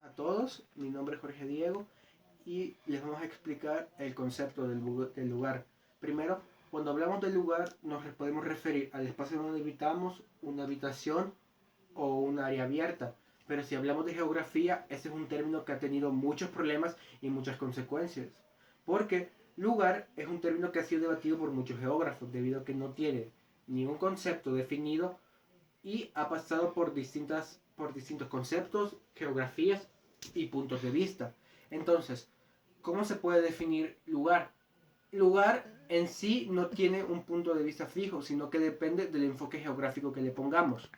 A todos, mi nombre es Jorge Diego y les vamos a explicar el concepto del lugar. Primero, cuando hablamos del lugar nos podemos referir al espacio donde habitamos, una habitación o un área abierta. Pero si hablamos de geografía, ese es un término que ha tenido muchos problemas y muchas consecuencias. Porque lugar es un término que ha sido debatido por muchos geógrafos debido a que no tiene ningún concepto definido y ha pasado por distintos conceptos, geografías y puntos de vista. Entonces, ¿cómo se puede definir lugar? Lugar en sí no tiene un punto de vista fijo, sino que depende del enfoque geográfico que le pongamos.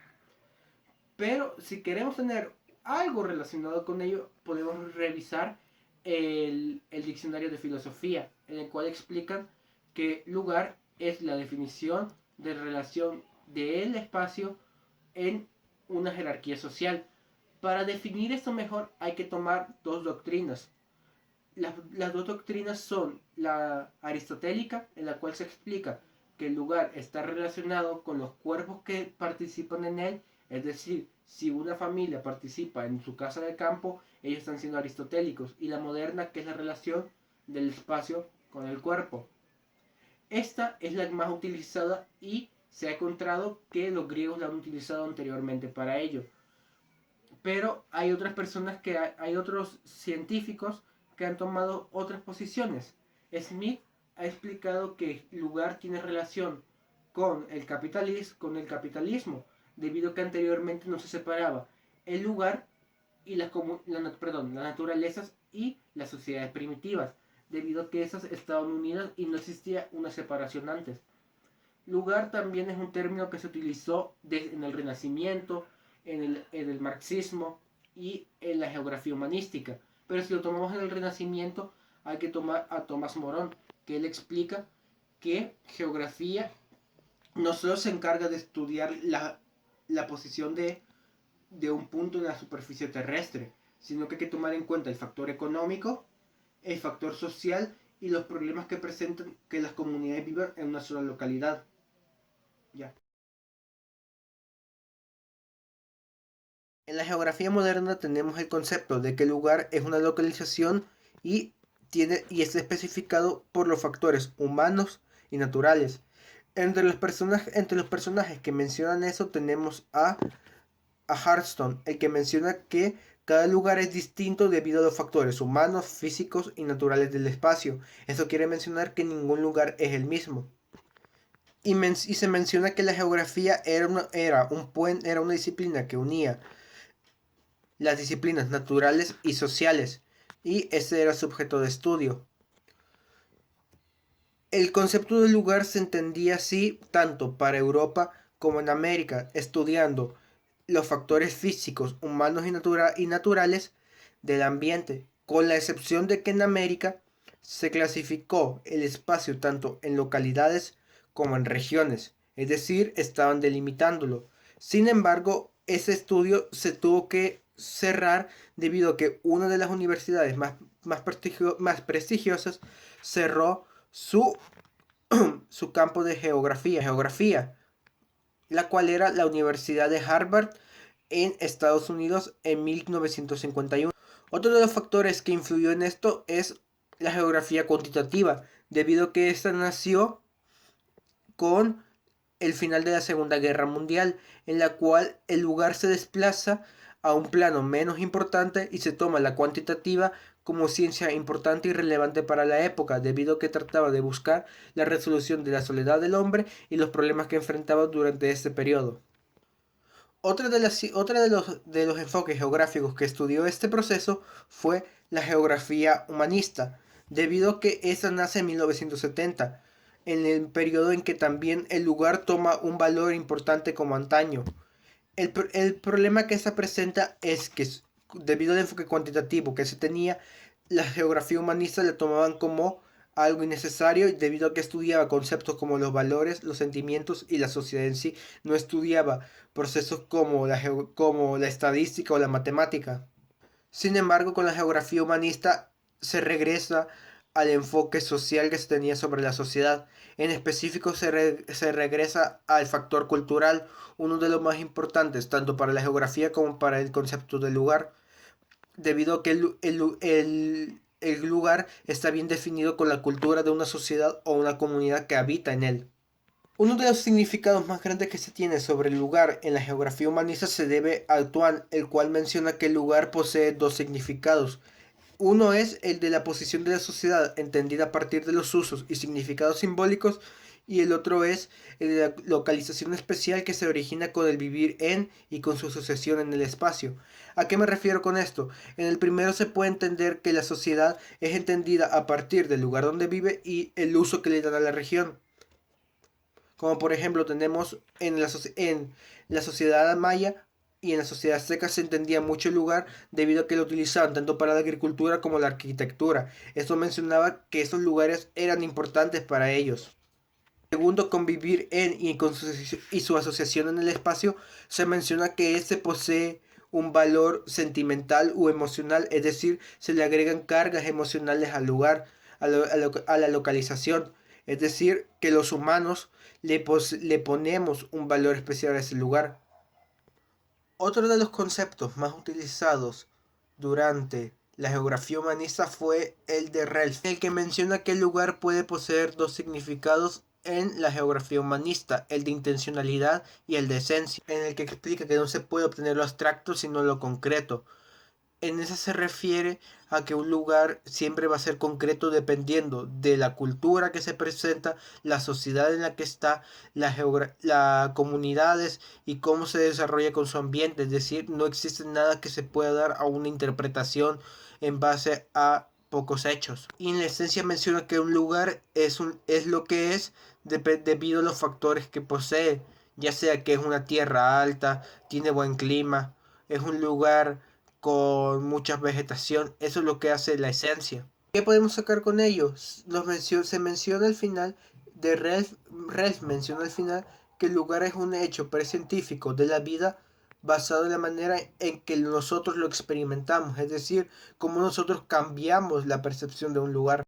Pero si queremos tener algo relacionado con ello, podemos revisar el diccionario de filosofía, en el cual explican que lugar es la definición de relación del espacio en una jerarquía social. Para definir esto mejor hay que tomar dos doctrinas. Las dos doctrinas son la aristotélica, en la cual se explica que el lugar está relacionado con los cuerpos que participan en él, es decir, si una familia participa en su casa de campo, ellos están siendo aristotélicos, y la moderna, que es la relación del espacio con el cuerpo. Esta es la más utilizada y se ha encontrado que los griegos la han utilizado anteriormente para ello. Pero hay otras personas hay otros científicos que han tomado otras posiciones. Smith ha explicado que el lugar tiene relación con el capitalismo, debido a que anteriormente no se separaba el lugar y las naturalezas y las sociedades primitivas, debido a que esas estaban unidas y no existía una separación antes. Lugar también es un término que se utilizó en el Renacimiento, en el marxismo y en la geografía humanística. Pero si lo tomamos en el Renacimiento, hay que tomar a Tomás Morón, que él explica que geografía no solo se encarga de estudiar la posición de un punto en la superficie terrestre, sino que hay que tomar en cuenta el factor económico, el factor social y los problemas que presentan que las comunidades vivan en una sola localidad. Ya. En la geografía moderna tenemos el concepto de que el lugar es una localización y, y está especificado por los factores humanos y naturales. Entre los personajes que mencionan eso tenemos a Hearthstone, el que menciona que cada lugar es distinto debido a los factores humanos, físicos y naturales del espacio. Eso quiere mencionar que ningún lugar es el mismo. Y se menciona que la geografía era una disciplina que unía las disciplinas naturales y sociales, y ese era su objeto de estudio. El concepto del lugar se entendía así tanto para Europa como en América, estudiando los factores físicos, humanos y naturales del ambiente, con la excepción de que en América se clasificó el espacio tanto en localidades como en regiones, es decir, estaban delimitándolo. Sin embargo, ese estudio se tuvo que cerrar debido a que una de las universidades más prestigiosas cerró su, su campo de geografía, la cual era la Universidad de Harvard en Estados Unidos en 1951. Otro de los factores que influyó en esto es la geografía cuantitativa, debido a que esta nació con el final de la Segunda Guerra Mundial, en la cual el lugar se desplaza a un plano menos importante y se toma la cuantitativa como ciencia importante y relevante para la época, debido a que trataba de buscar la resolución de la soledad del hombre y los problemas que enfrentaba durante este periodo. Otra de los enfoques geográficos que estudió este proceso fue la geografía humanista, debido a que esta nace en 1970, en el periodo en que también el lugar toma un valor importante como antaño. El problema que se presenta es que debido al enfoque cuantitativo que se tenía, la geografía humanista la tomaban como algo innecesario debido a que estudiaba conceptos como los valores, los sentimientos y la sociedad en sí. No estudiaba procesos como la estadística o la matemática. Sin embargo, con la geografía humanista se regresa al enfoque social que se tenía sobre la sociedad. En específico se regresa al factor cultural, uno de los más importantes tanto para la geografía como para el concepto del lugar, debido a que el lugar está bien definido con la cultura de una sociedad o una comunidad que habita en él. Uno de los significados más grandes que se tiene sobre el lugar en la geografía humanista se debe a Tuan, el cual menciona que el lugar posee dos significados. Uno es el de la posición de la sociedad, entendida a partir de los usos y significados simbólicos, y el otro es el de la localización especial que se origina con el vivir en y con su sucesión en el espacio. ¿A qué me refiero con esto? En el primero se puede entender que la sociedad es entendida a partir del lugar donde vive y el uso que le dan a la región. Como por ejemplo tenemos en la sociedad maya y en la sociedad azteca se entendía mucho el lugar debido a que lo utilizaban tanto para la agricultura como la arquitectura. Esto mencionaba que esos lugares eran importantes para ellos. Segundo, convivir en y su asociación en el espacio, se menciona que este posee un valor sentimental o emocional, es decir, se le agregan cargas emocionales al lugar, a la localización, es decir, que los humanos le ponemos un valor especial a ese lugar. Otro de los conceptos más utilizados durante la geografía humanista fue el de Relf, el que menciona que el lugar puede poseer dos significados en la geografía humanista, el de intencionalidad y el de esencia, en el que explica que no se puede obtener lo abstracto sino lo concreto. En esa se refiere a que un lugar siempre va a ser concreto dependiendo de la cultura que se presenta, la sociedad en la que está, las comunidades y cómo se desarrolla con su ambiente. Es decir, no existe nada que se pueda dar a una interpretación en base a pocos hechos. Y en la esencia menciona que un lugar es lo que es debido a los factores que posee, ya sea que es una tierra alta, tiene buen clima, es un lugar con mucha vegetación. Eso es lo que hace la esencia. ¿Qué podemos sacar con ellos? Se menciona al final de Ralph menciona al final que el lugar es un hecho precientífico de la vida basado en la manera en que nosotros lo experimentamos, es decir, cómo nosotros cambiamos la percepción de un lugar.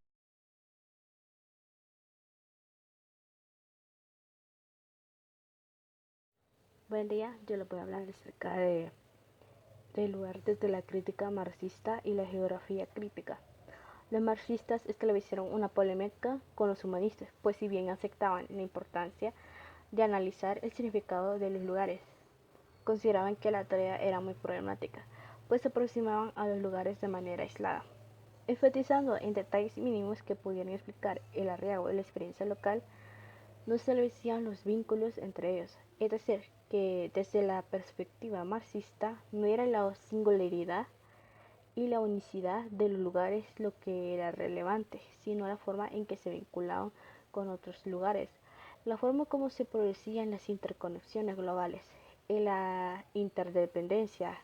Buen día, yo les voy a hablar acerca del lugar desde la crítica marxista y la geografía crítica. Los marxistas establecieron una polémica con los humanistas, pues si bien aceptaban la importancia de analizar el significado de los lugares, consideraban que la tarea era muy problemática, pues se aproximaban a los lugares de manera aislada, enfatizando en detalles mínimos que pudieran explicar el arraigo de la experiencia local. No establecían los vínculos entre ellos, es decir, que desde la perspectiva marxista no era la singularidad y la unicidad de los lugares lo que era relevante, sino la forma en que se vinculaban con otros lugares, la forma como se producían las interconexiones globales y la interdependencia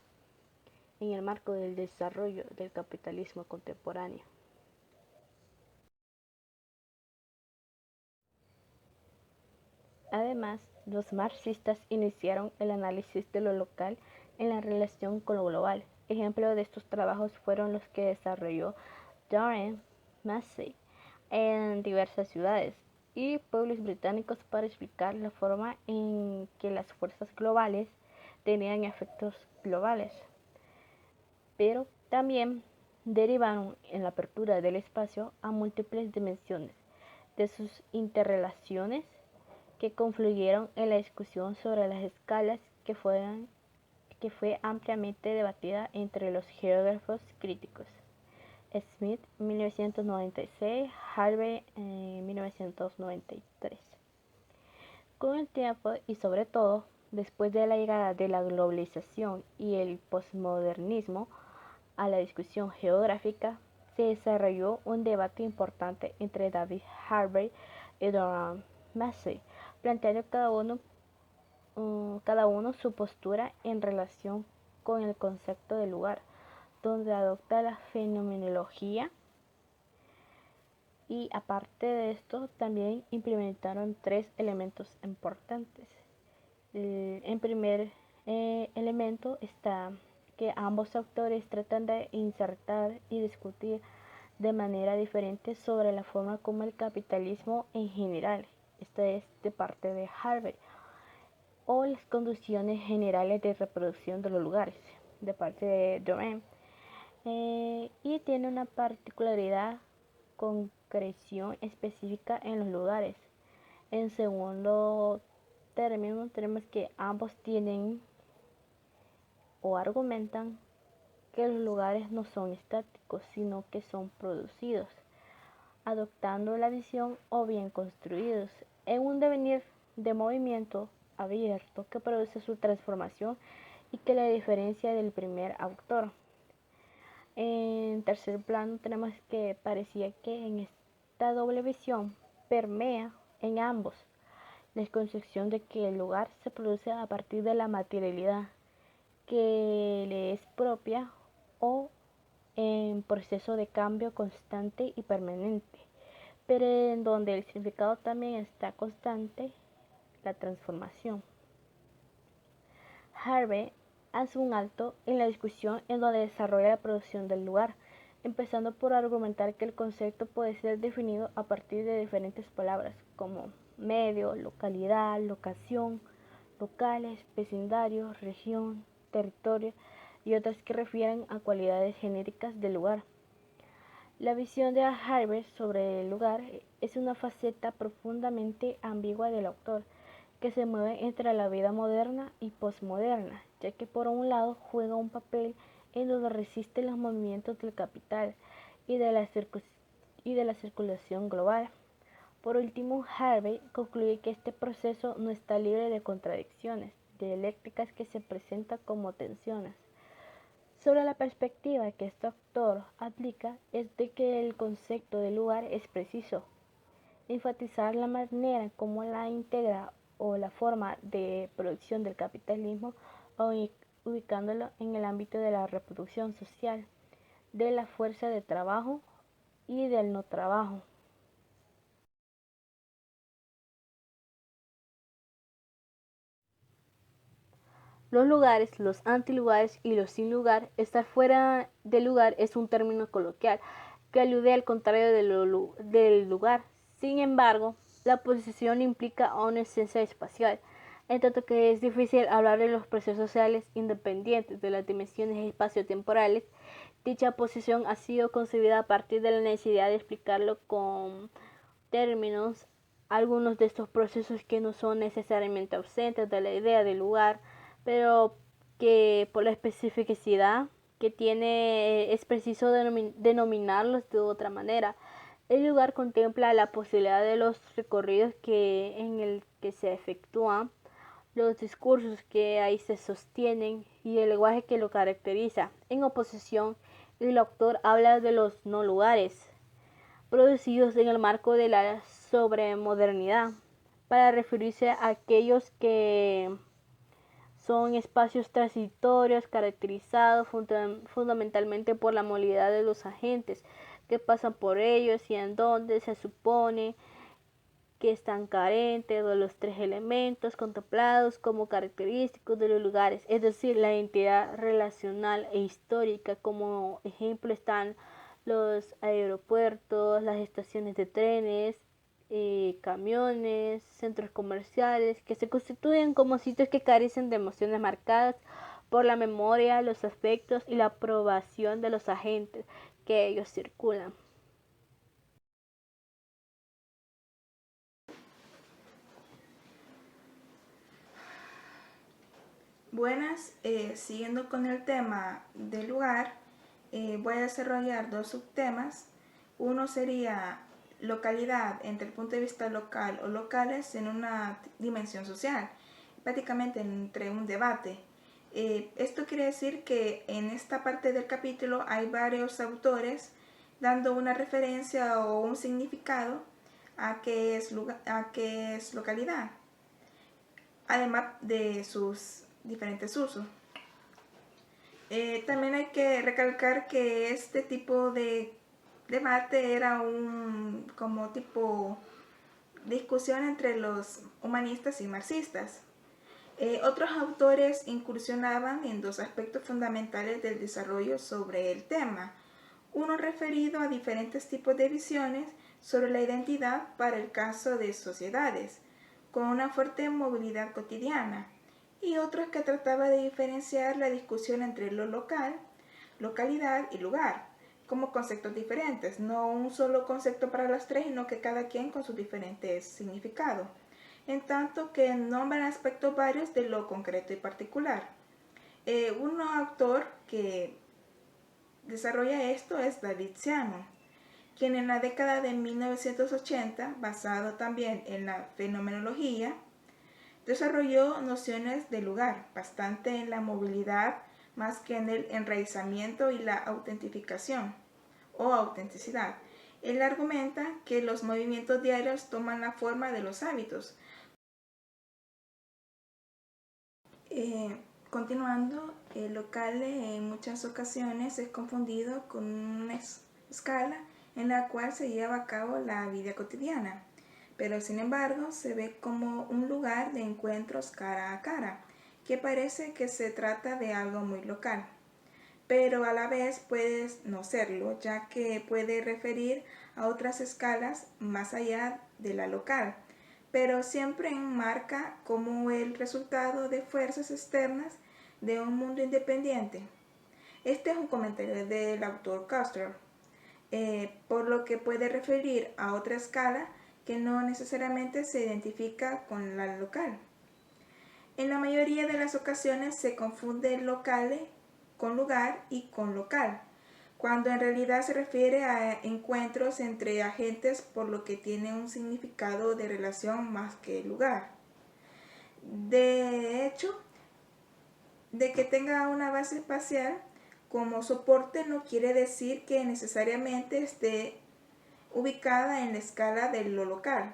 en el marco del desarrollo del capitalismo contemporáneo. Además, los marxistas iniciaron el análisis de lo local en la relación con lo global. Ejemplos de estos trabajos fueron los que desarrolló Darren Massey en diversas ciudades y pueblos británicos para explicar la forma en que las fuerzas globales tenían efectos globales, pero también derivaron en la apertura del espacio a múltiples dimensiones de sus interrelaciones que confluyeron en la discusión sobre las escalas que fue ampliamente debatida entre los geógrafos críticos. Smith, 1996, Harvey, 1993. Con el tiempo y sobre todo después de la llegada de la globalización y el posmodernismo a la discusión geográfica, se desarrolló un debate importante entre David Harvey y Doran Massey, planteando cada uno su postura en relación con el concepto de lugar, donde adopta la fenomenología y aparte de esto también implementaron tres elementos importantes. En primer elemento está que ambos autores tratan de insertar y discutir de manera diferente sobre la forma como el capitalismo en general, esta es de parte de Harvey, o las condiciones generales de reproducción de los lugares, de parte de Durham. Y tiene una particularidad: concreción específica en los lugares. En segundo término, tenemos que ambos tienen o argumentan que los lugares no son estáticos, sino que son producidos, adoptando la visión o bien construidos, en un devenir de movimiento abierto que produce su transformación y que la diferencia del primer autor. En tercer plano tenemos que parecía que en esta doble visión permea en ambos la concepción de que el lugar se produce a partir de la materialidad que le es propia o en proceso de cambio constante y permanente, pero en donde el significado también está constante, la transformación. Harvey hace un alto en la discusión en donde desarrolla la producción del lugar, empezando por argumentar que el concepto puede ser definido a partir de diferentes palabras como medio, localidad, locación, locales, vecindario, región, territorio y otras que refieren a cualidades genéricas del lugar. La visión de Harvey sobre el lugar es una faceta profundamente ambigua del autor, que se mueve entre la vida moderna y posmoderna, ya que por un lado juega un papel en donde resiste los movimientos del capital y de la circulación global. Por último, Harvey concluye que este proceso no está libre de contradicciones dialécticas que se presentan como tensiones. Sobre la perspectiva que este autor aplica es de que el concepto de lugar es preciso, enfatizar la manera como la integra o la forma de producción del capitalismo, o ubicándolo en el ámbito de la reproducción social, de la fuerza de trabajo y del no trabajo. Los lugares, los antilugares y los sin lugar. Estar fuera del lugar es un término coloquial que alude al contrario del lugar. Sin embargo, la posición implica una esencia espacial, en tanto que es difícil hablar de los procesos sociales independientes de las dimensiones espaciotemporales. Dicha posición ha sido concebida a partir de la necesidad de explicarlo con términos algunos de estos procesos que no son necesariamente ausentes de la idea del lugar, pero que por la especificidad que tiene es preciso denominarlos de otra manera. El lugar contempla la posibilidad de los recorridos en el que se efectúan, los discursos que ahí se sostienen y el lenguaje que lo caracteriza. En oposición, el autor habla de los no lugares, producidos en el marco de la sobremodernidad, para referirse a aquellos que son espacios transitorios caracterizados fundamentalmente por la movilidad de los agentes que pasan por ellos y en donde se supone que están carentes de los tres elementos contemplados como característicos de los lugares, es decir, la identidad relacional e histórica. Como ejemplo están los aeropuertos, las estaciones de trenes, camiones, centros comerciales, que se constituyen como sitios que carecen de emociones marcadas por la memoria, los aspectos y la aprobación de los agentes que ellos circulan. Buenas, siguiendo con el tema del lugar, voy a desarrollar dos subtemas. Uno sería localidad entre el punto de vista local o locales en una dimensión social, prácticamente entre un debate. Esto quiere decir que en esta parte del capítulo hay varios autores dando una referencia o un significado a qué es localidad, además de sus diferentes usos. También hay que recalcar que este tipo de debate era un como tipo discusión entre los humanistas y marxistas. Otros autores incursionaban en dos aspectos fundamentales del desarrollo sobre el tema. uno referido a diferentes tipos de visiones sobre la identidad para el caso de sociedades con una fuerte movilidad cotidiana, y otros que trataba de diferenciar la discusión entre lo local, localidad y lugar, como conceptos diferentes, no un solo concepto para las tres, sino que cada quien con sus diferentes significados, en tanto que nombran aspectos varios de lo concreto y particular. Un autor que desarrolla esto es David Siamon, quien en la década de 1980, basado también en la fenomenología, desarrolló nociones de lugar, bastante en la movilidad más que en el enraizamiento y la autentificación o autenticidad. Él argumenta que los movimientos diarios toman la forma de los hábitos. Continuando, el local en muchas ocasiones es confundido con una escala en la cual se lleva a cabo la vida cotidiana, pero sin embargo se ve como un lugar de encuentros cara a cara, que parece que se trata de algo muy local, pero a la vez puede no serlo, ya que puede referir a otras escalas más allá de la local, pero siempre enmarca como el resultado de fuerzas externas de un mundo independiente. Este es un comentario del autor Custer, por lo que puede referir a otra escala que no necesariamente se identifica con la local. En la mayoría de las ocasiones se confunde locale con lugar y con local, cuando en realidad se refiere a encuentros entre agentes, por lo que tiene un significado de relación más que lugar. De hecho, de que tenga una base espacial como soporte no quiere decir que necesariamente esté ubicada en la escala de lo local,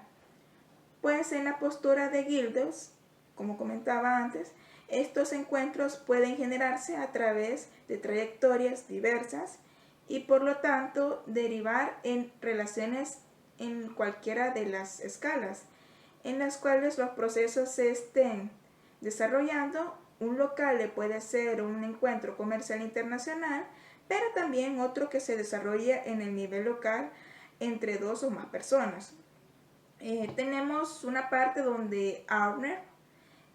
pues en la postura de Giddels, como comentaba antes, estos encuentros pueden generarse a través de trayectorias diversas y por lo tanto derivar en relaciones en cualquiera de las escalas en las cuales los procesos se estén desarrollando. Un local puede ser un encuentro comercial internacional, pero también otro que se desarrolla en el nivel local entre dos o más personas. Tenemos una parte donde Aubner,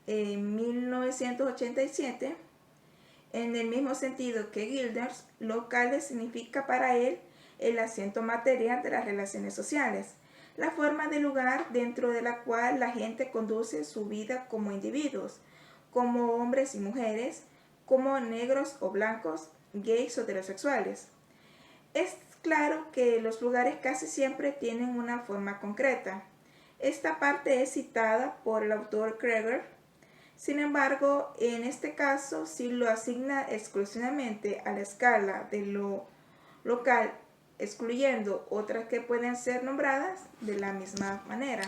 en 1987, en el mismo sentido que Gilders, locales significa para él el asiento material de las relaciones sociales, la forma de lugar dentro de la cual la gente conduce su vida como individuos, como hombres y mujeres, como negros o blancos, gays o heterosexuales. Es claro que los lugares casi siempre tienen una forma concreta. Esta parte es citada por el autor Kreger. Sin embargo, en este caso sí lo asigna exclusivamente a la escala de lo local, excluyendo otras que pueden ser nombradas de la misma manera.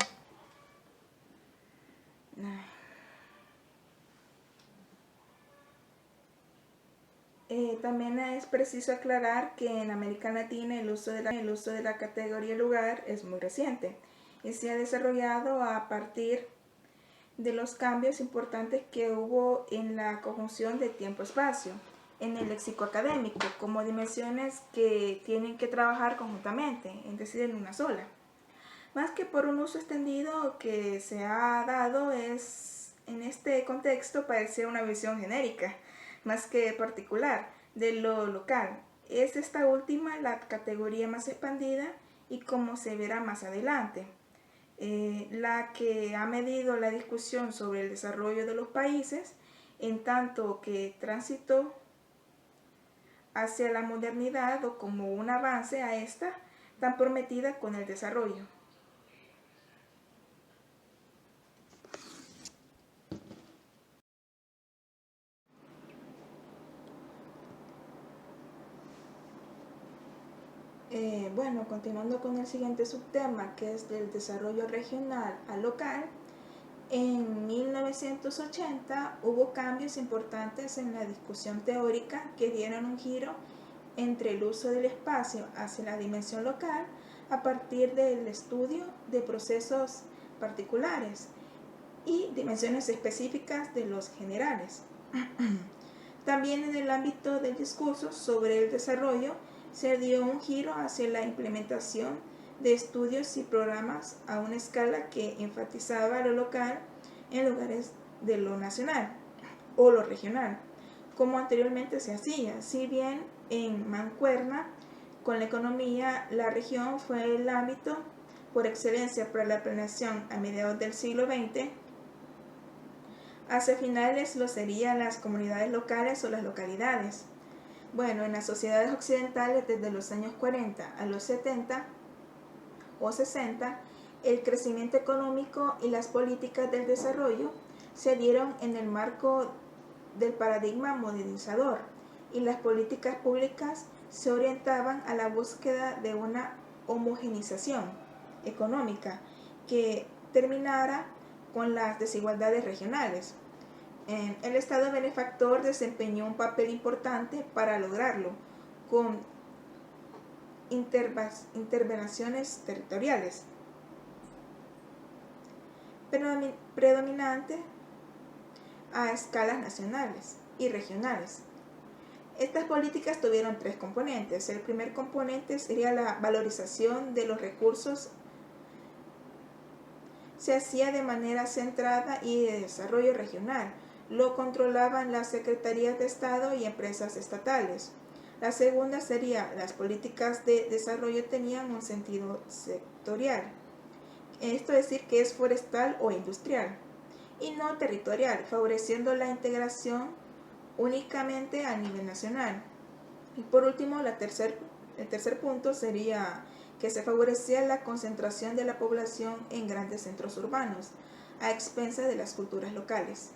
También es preciso aclarar que en América Latina el uso de la categoría lugar es muy reciente y se ha desarrollado a partir de los cambios importantes que hubo en la conjunción de tiempo-espacio en el léxico académico como dimensiones que tienen que trabajar conjuntamente, es decir, en una sola. Más que por un uso extendido que se ha dado, es en este contexto parece una visión genérica, más que particular, de lo local. Es esta última la categoría más expandida y como se verá más adelante, la que ha medido la discusión sobre el desarrollo de los países, en tanto que tránsito hacia la modernidad o como un avance a esta tan prometida con el desarrollo. Bueno, continuando con el siguiente subtema, que es del desarrollo regional al local, en 1980 hubo cambios importantes en la discusión teórica que dieron un giro entre el uso del espacio hacia la dimensión local a partir del estudio de procesos particulares y dimensiones específicas de los generales. También en el ámbito del discurso sobre el desarrollo se dio un giro hacia la implementación de estudios y programas a una escala que enfatizaba lo local en lugares de lo nacional o lo regional, como anteriormente se hacía. Si bien en mancuerna con la economía, la región fue el ámbito por excelencia para la planeación a mediados del siglo XX, hacia finales lo serían las comunidades locales o las localidades. Bueno, en las sociedades occidentales desde los años 40 a los 70 o 60, el crecimiento económico y las políticas del desarrollo se dieron en el marco del paradigma modernizador, y las políticas públicas se orientaban a la búsqueda de una homogeneización económica que terminara con las desigualdades regionales. El Estado benefactor desempeñó un papel importante para lograrlo, con intervenciones territoriales predominantes a escalas nacionales y regionales. Estas políticas tuvieron tres componentes. El primer componente sería la valorización de los recursos. Se hacía de manera centrada y de desarrollo regional. Lo controlaban las secretarías de Estado y empresas estatales. La segunda sería las políticas de desarrollo tenían un sentido sectorial. Esto es decir que es forestal o industrial y no territorial, favoreciendo la integración únicamente a nivel nacional. Y por último, el tercer punto sería que se favorecía la concentración de la población en grandes centros urbanos, a expensas de las culturas locales.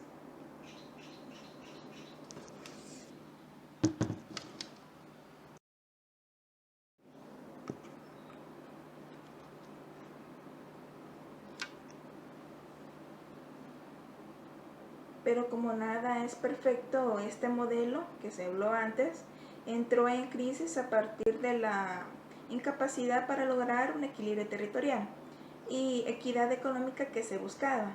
Pero como nada es perfecto, este modelo que se habló antes entró en crisis a partir de la incapacidad para lograr un equilibrio territorial y equidad económica que se buscaba.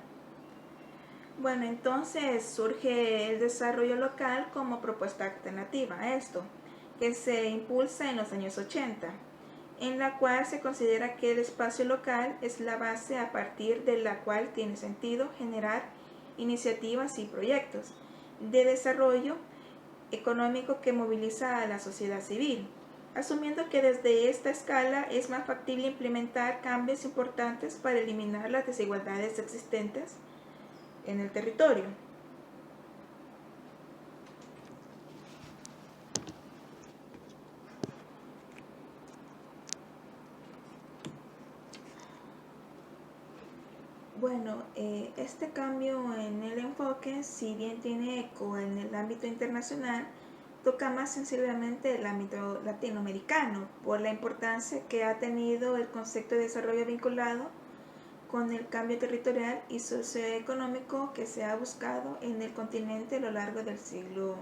Bueno, entonces surge el desarrollo local como propuesta alternativa a esto, que se impulsa en los años 80, en la cual se considera que el espacio local es la base a partir de la cual tiene sentido generar iniciativas y proyectos de desarrollo económico que moviliza a la sociedad civil, asumiendo que desde esta escala es más factible implementar cambios importantes para eliminar las desigualdades existentes en el territorio. Bueno, este cambio en el enfoque, si bien tiene eco en el ámbito internacional, toca más sensiblemente el ámbito latinoamericano por la importancia que ha tenido el concepto de desarrollo vinculado con el cambio territorial y socioeconómico que se ha buscado en el continente a lo largo del siglo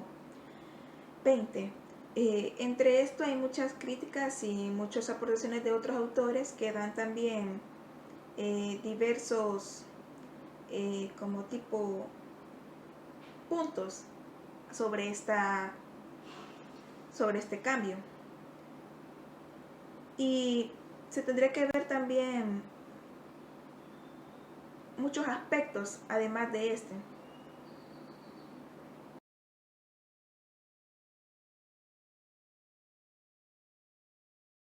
XX. Entre esto hay muchas críticas y muchas aportaciones de otros autores que dan también diversos como tipo puntos sobre este cambio, y se tendría que ver también muchos aspectos además de este.